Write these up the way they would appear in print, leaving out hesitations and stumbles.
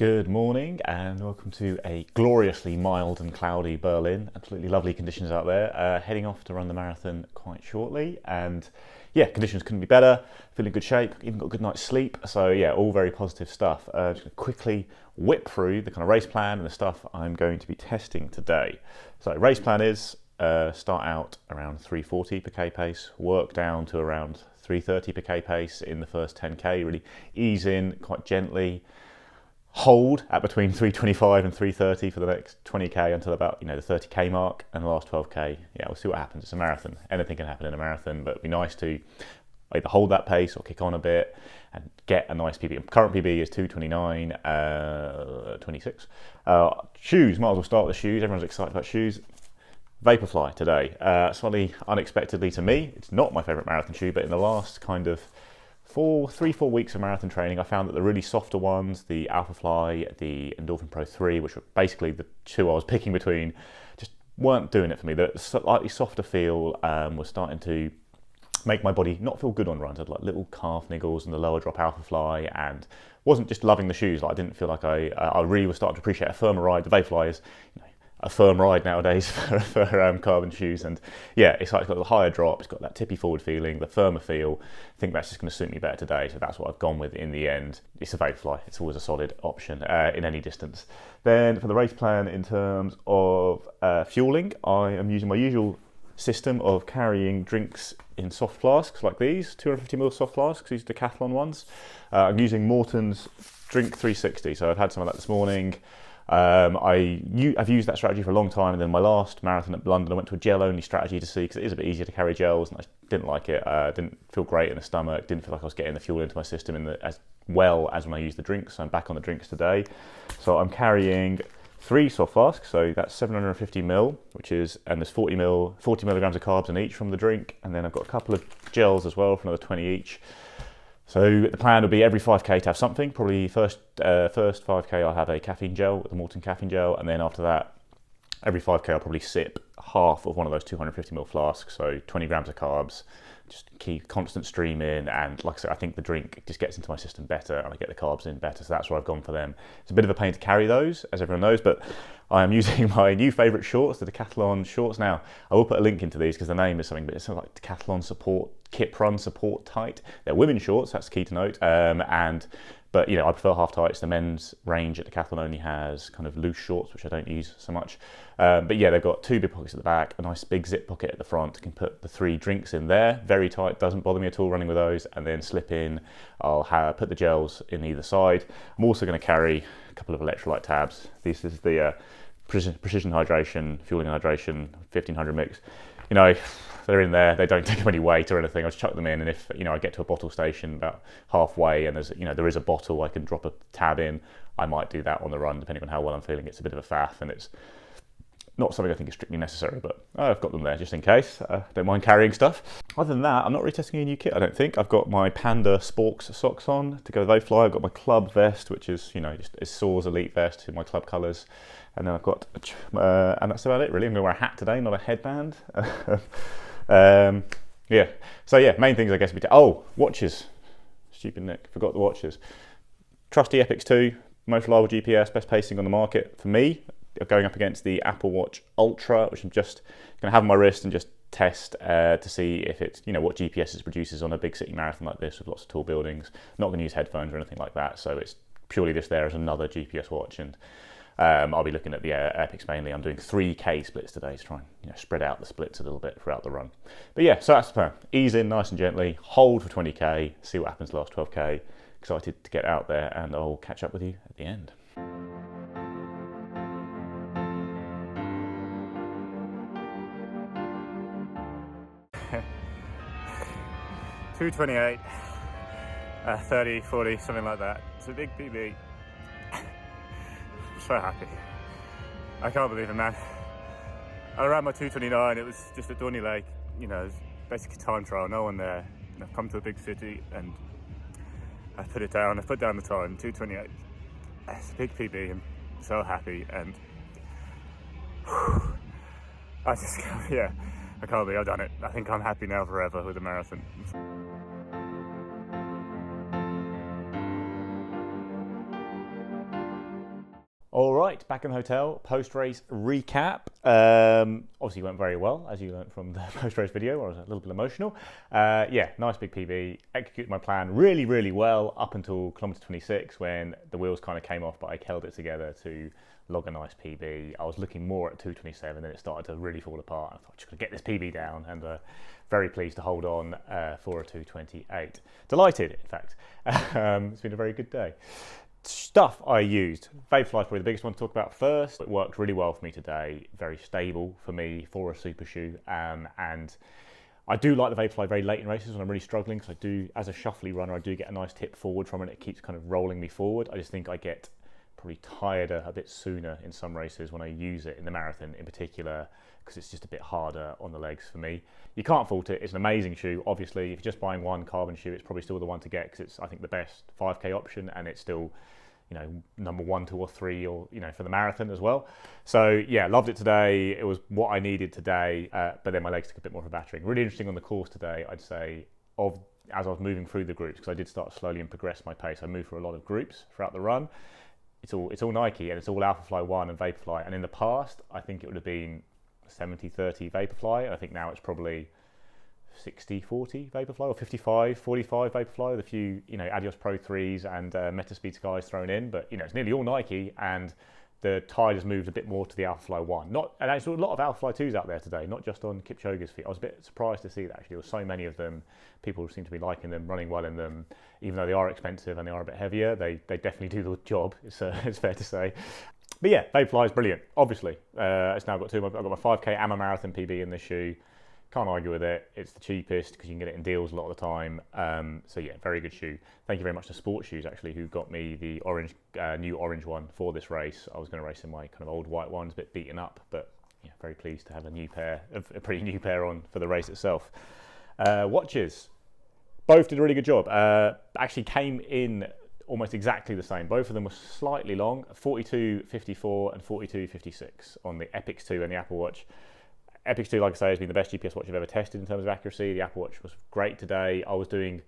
Good morning and welcome to a gloriously mild and cloudy Berlin. Absolutely lovely conditions out there. Heading off to run the marathon quite shortly, and yeah, conditions couldn't be better. Feeling in good shape, even got a good night's sleep. So yeah, all very positive stuff. Just gonna quickly whip through the kind of race plan and the stuff I'm going to be testing today. So race plan is start out around 340 per k pace, work down to around 330 per k pace in the first 10k. Really ease in quite gently. Hold at between 325 and 330 for the next 20k until about the 30k mark, and the last 12k, yeah, we'll see what happens. It's a marathon. Anything can happen in a marathon, but it'd be nice to either hold that pace or kick on a bit and get a nice PB. Current PB is 2:29:26. Shoes, might as well start with the shoes. Everyone's excited about shoes. Vaporfly today. Slightly unexpectedly to me, it's not my favourite marathon shoe, but in the last kind of 3-4 weeks of marathon training, I found that the really softer ones, the Vaporfly, the Endorphin Pro 3, which were basically the two I was picking between, just weren't doing it for me. The slightly softer feel was starting to make my body not feel good on runs. I had like little calf niggles and the lower drop Vaporfly, and wasn't just loving the shoes. Like, I didn't feel like I really was starting to appreciate a firmer ride. The Vaporfly is a firm ride nowadays for carbon shoes, and yeah, it's got the higher drop, it's got that tippy forward feeling, the firmer feel. I think that's just going to suit me better today, so that's what I've gone with in the end. It's a Vaporfly, it's always a solid option in any distance. Then for the race plan, in terms of fueling, I am using my usual system of carrying drinks in soft flasks like these, 250ml soft flasks, these Decathlon ones. I'm using Morton's Drink 360, so I've had some of that this morning. I've used that strategy for a long time, and then my last marathon at London I went to a gel-only strategy to see, because it is a bit easier to carry gels, and I didn't like it. Didn't feel great in the stomach, didn't feel like I was getting the fuel into my system as well as when I use the drinks, so I'm back on the drinks today. So I'm carrying 3 soft flasks, so that's 750ml, and there's 40 milligrams of carbs in each from the drink, and then I've got a couple of gels as well for another 20 each. So the plan will be every 5k to have something. Probably first 5k I'll have a caffeine gel, the Morton caffeine gel, and then after that, every 5k I'll probably sip half of one of those 250ml flasks, so 20 grams of carbs, just keep constant stream in, and like I said, I think the drink just gets into my system better and I get the carbs in better, so that's where I've gone for them. It's a bit of a pain to carry those, as everyone knows, but I am using my new favourite shorts, the Decathlon shorts. Now, I will put a link into these because the name is something, but it's something like Decathlon Support, Kip Run Support Tight. They're women's shorts, that's key to note, but I prefer half tights. The men's range at Decathlon only has kind of loose shorts, which I don't use so much. But yeah, they've got 2 big pockets at the back, a nice big zip pocket at the front. You can put the 3 drinks in there, very tight, doesn't bother me at all running with those, and then slip in. I'll put the gels in either side. I'm also going to carry a couple of electrolyte tabs. This is the Precision Hydration, Fueling and Hydration 1500 mix. They're in there, they don't take up any weight or anything. I just chuck them in, and if I get to a bottle station about halfway and there is a bottle I can drop a tab in, I might do that on the run, depending on how well I'm feeling. It's a bit of a faff, and it's not something I think is strictly necessary, but I've got them there just in case. Don't mind carrying stuff. Other than that, I'm not really testing a new kit, I don't think. I've got my Panda Sporks socks on to go with Vaporfly. I've got my club vest, which is just a Soars Elite vest in my club colours. And then I've got, and that's about it really. I'm going to wear a hat today, not a headband. Yeah, so yeah, main things I guess would be watches. Stupid Nick, forgot the watches. Trusty Epix 2, most reliable GPS, best pacing on the market for me. Going up against the Apple Watch Ultra, which I'm just going to have on my wrist and just test to see if it's, what GPS it produces on a big city marathon like this with lots of tall buildings. Not going to use headphones or anything like that, so it's purely just there as another GPS watch. And I'll be looking at the Epix mainly. I'm doing 3k splits today to try and spread out the splits a little bit throughout the run. But yeah, so that's the plan. Ease in nice and gently, hold for 20k, see what happens the last 12k. Excited to get out there, and I'll catch up with you at the end. .228, 30, 40, something like that. It's a big PB. I'm so happy. I can't believe it, man. I ran my 2:29. It was just at Dorney Lake. It was basically time trial, no one there. And I've come to a big city and I put it down. I put down the time, 2:28. It's a big PB. I'm so happy, and I can't believe I've done it. I think I'm happy now forever with the marathon. All right, back in the hotel, post-race recap. Obviously went very well, as you learned from the post-race video, where I was a little bit emotional. Yeah, nice big PB, executed my plan really, really well up until kilometre 26 when the wheels kind of came off, but I held it together to log a nice PB. I was looking more at 2:27, then it started to really fall apart. I thought, just going to get this PB down, and very pleased to hold on for a 2:28. Delighted, in fact. It's been a very good day. Stuff I used. Vaporfly is probably the biggest one to talk about first. It worked really well for me today. Very stable for me for a super shoe. And I do like the Vaporfly very late in races when I'm really struggling, because I do, as a shuffly runner, I do get a nice tip forward from it. It keeps kind of rolling me forward. I just think I get probably tired a bit sooner in some races when I use it in the marathon in particular, because it's just a bit harder on the legs for me. You can't fault it. It's an amazing shoe. Obviously, if you're just buying one carbon shoe, it's probably still the one to get, because it's, I think, the best 5K option, and it's still, you know, number 1, 2 or 3, or, you know, for the marathon as well. So yeah, loved it today. It was what I needed today, but then my legs took a bit more of a battering. Really interesting on the course today, I'd say, as I was moving through the groups, because I did start slowly and progress my pace. I moved through a lot of groups throughout the run. It's all Nike, and it's all Alphafly 1 and Vaporfly. And in the past, I think it would have been 70-30 Vaporfly. I think now it's probably 60-40 Vaporfly, or 55-45 Vaporfly, with a few, you know, Adios Pro 3s and Metaspeed Skies thrown in. But, you know, it's nearly all Nike, and the tide has moved a bit more to the Alphafly 1. And there's a lot of Alphafly 2s out there today, not just on Kipchoge's feet. I was a bit surprised to see that, actually. There were so many of them. People seem to be liking them, running well in them. Even though they are expensive and they are a bit heavier, they definitely do the job, it's fair to say. But yeah, Vaporfly is brilliant, obviously. It's now got I've got my 5K AMA Marathon PB in this shoe. Can't argue with it. It's the cheapest because you can get it in deals a lot of the time. So yeah, very good shoe. Thank you very much to Sports Shoes, actually, who got me the new orange one for this race. I was going to race in my kind of old white ones, a bit beaten up, but yeah, very pleased to have a pretty new pair on for the race itself. Watches, both did a really good job. Actually came in almost exactly the same. Both of them were slightly long, 42.54 and 42.56 on the Epix 2 and the Apple Watch. Epix 2, like I say, has been the best GPS watch I've ever tested in terms of accuracy. The Apple Watch was great today. I was doing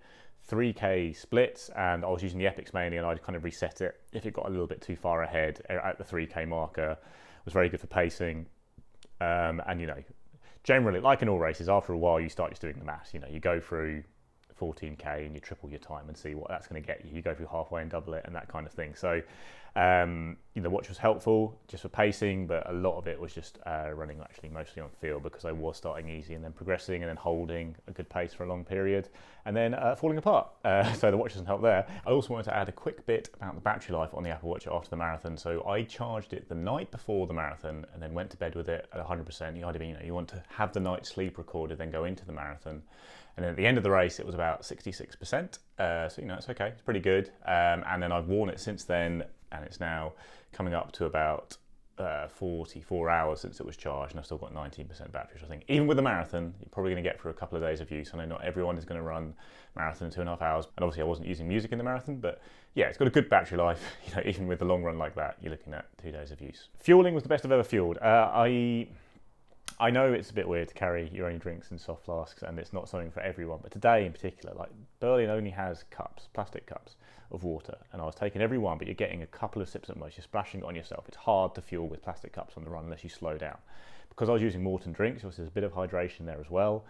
3K splits, and I was using the Epix mainly, and I'd kind of reset it if it got a little bit too far ahead at the 3K marker. It was very good for pacing. And, you know, generally, like in all races, after a while, you start just doing the maths. You know, you go through 14K and you triple your time and see what that's going to get you. You go through halfway and double it and that kind of thing. So the watch was helpful just for pacing, but a lot of it was just running actually mostly on feel, because I was starting easy and then progressing and then holding a good pace for a long period and then falling apart. So the watch doesn't help there. I also wanted to add a quick bit about the battery life on the Apple Watch after the marathon. So I charged it the night before the marathon and then went to bed with it at 100%. You want to have the night's sleep recorded, then go into the marathon. And then at the end of the race, it was about 66%. So, you know, it's okay. It's pretty good. And then I've worn it since then, and it's now coming up to about 44 hours since it was charged, and I've still got 19% battery. So I think even with the marathon, you're probably going to get through a couple of days of use. I know not everyone is going to run marathon in 2.5 hours, and obviously I wasn't using music in the marathon, but yeah, it's got a good battery life. You know, even with the long run like that, you're looking at 2 days of use. Fueling was the best I've ever fueled. I know it's a bit weird to carry your own drinks in soft flasks, and it's not something for everyone, but today in particular, like, Berlin only has cups, plastic cups of water, and I was taking every one, but you're getting a couple of sips at most, you're splashing it on yourself. It's hard to fuel with plastic cups on the run unless you slow down. Because I was using Morton drinks, obviously there's a bit of hydration there as well.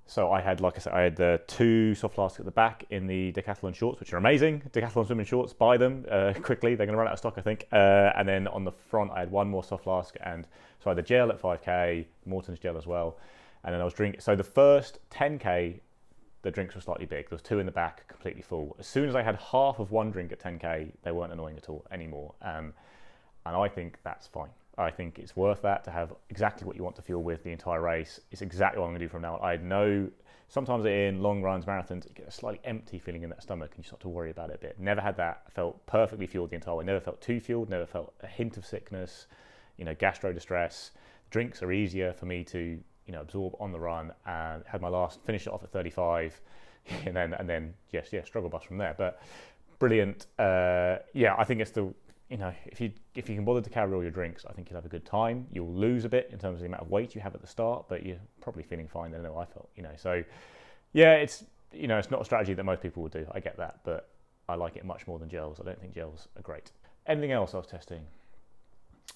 So I had, like I said, I had the 2 soft flasks at the back in the Decathlon shorts, which are amazing. Decathlon swimming shorts, buy them quickly. They're going to run out of stock, I think. And then on the front, I had 1 more soft flask, and so I had the gel at 5K, Morton's gel as well. And then I was drinking. So the first 10K, the drinks were slightly big. There was 2 in the back, completely full. As soon as I had half of 1 drink at 10K, they weren't annoying at all anymore. And I think that's fine. I think it's worth that to have exactly what you want to fuel with the entire race. It's exactly what I'm going to do from now on. I know sometimes in long runs, marathons, you get a slightly empty feeling in that stomach and you start to worry about it a bit. Never had that. I felt perfectly fueled the entire way. Never felt too fueled, never felt a hint of sickness, you know, gastro distress. Drinks are easier for me to, you know, absorb on the run, and had my last, finished it off at 35 and then struggle bus from there. But brilliant. Yeah, I think it's the, you know, if you can bother to carry all your drinks, I think you'll have a good time. You'll lose a bit in terms of the amount of weight you have at the start, but you're probably feeling fine than I felt, you know. So yeah, it's, you know, it's not a strategy that most people would do. I get that, but I like it much more than gels. I don't think gels are great. Anything else I was testing?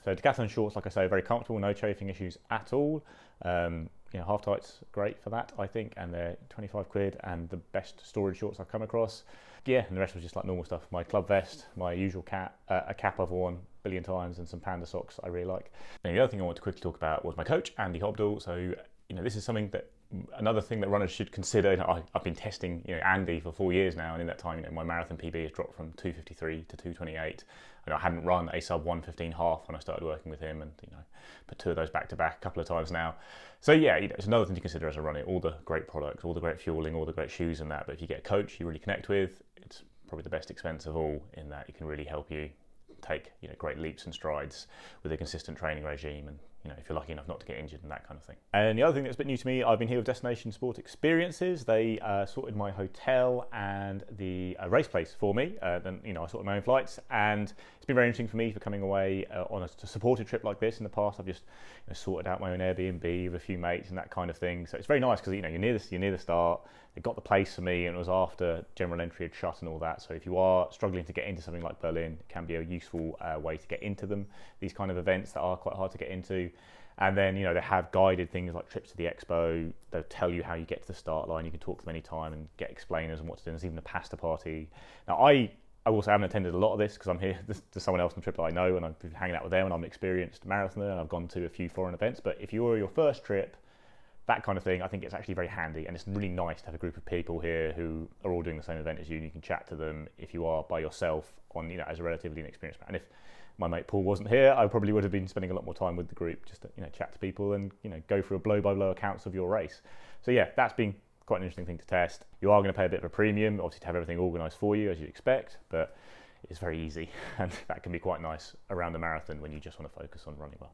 So decathlon shorts, like I say, are very comfortable, no chafing issues at all. Half tight's great for that, I think, and they're 25 quid and the best storage shorts I've come across. Yeah, and the rest was just like normal stuff. My club vest, my usual cap, a cap I've worn a billion times, and some Panda socks I really like. And the other thing I want to quickly talk about was my coach, Andy Hobdall. So, this is something that another thing that runners should consider. I've been testing, Andy for 4 years now, and in that time, my marathon PB has dropped from 2:53 to 2:28. And I hadn't run a sub 1:15 half when I started working with him, and put 2 of those back to back a couple of times now. So yeah, it's another thing to consider as a runner. All the great products, all the great fueling, all the great shoes and that. But if you get a coach you really connect with, it's probably the best expense of all, in that it can really help you take great leaps and strides with a consistent training regime, and if you're lucky enough not to get injured and that kind of thing. And the other thing that's a bit new to me, I've been here with Destination Sport Experiences. They sorted my hotel and the race place for me. Then I sorted my own flights, and it's been very interesting for me for coming away on a supported trip like this. In the past, I've just sorted out my own Airbnb with a few mates and that kind of thing. So it's very nice because you're near the start. They got the place for me, and it was after general entry had shut and all that. So if you are struggling to get into something like Berlin, it can be a useful way to get into them. These kind of events that are quite hard to get into. And then, they have guided things like trips to the expo. They'll tell you how you get to the start line. You can talk to them anytime and get explainers and what to do. There's even a pasta party. Now, I also haven't attended a lot of this because I'm here to someone else on the trip that I know, and I've been hanging out with them, and I'm an experienced marathoner, and I've gone to a few foreign events. But if you're your first trip, that kind of thing, I think it's actually very handy, and it's really nice to have a group of people here who are all doing the same event as you, and you can chat to them if you are by yourself on, as a relatively inexperienced man. And if my mate Paul wasn't here, I probably would have been spending a lot more time with the group, just to chat to people and go through a blow-by-blow accounts of your race. So yeah, that's been quite an interesting thing to test. You are going to pay a bit of a premium, obviously, to have everything organised for you as you'd expect, but it's very easy, and that can be quite nice around the marathon when you just want to focus on running well.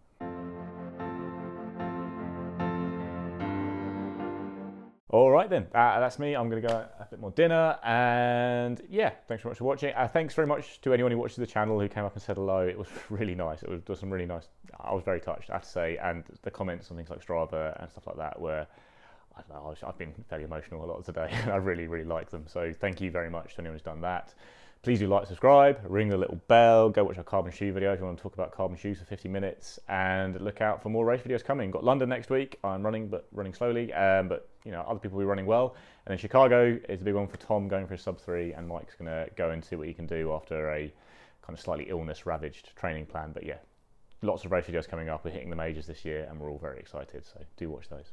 All right then, that's me. I'm going to go have a bit more dinner, and yeah, thanks very much for watching. Thanks very much to anyone who watches the channel who came up and said hello. It was really nice. It was some really nice. I was very touched, I have to say, and the comments on things like Strava and stuff like that were, I don't know, I've been fairly emotional a lot of today, and I really, really like them. So thank you very much to anyone who's done that. Please do like, subscribe, ring the little bell, go watch our carbon shoe video if you want to talk about carbon shoes for 50 minutes, and look out for more race videos coming. Got London next week. I'm running, but running slowly, but other people will be running well. And then Chicago is a big one for Tom, going for a sub 3, and Mike's going to go and see what he can do after a kind of slightly illness-ravaged training plan. But yeah, lots of race videos coming up. We're hitting the majors this year, and we're all very excited, so do watch those.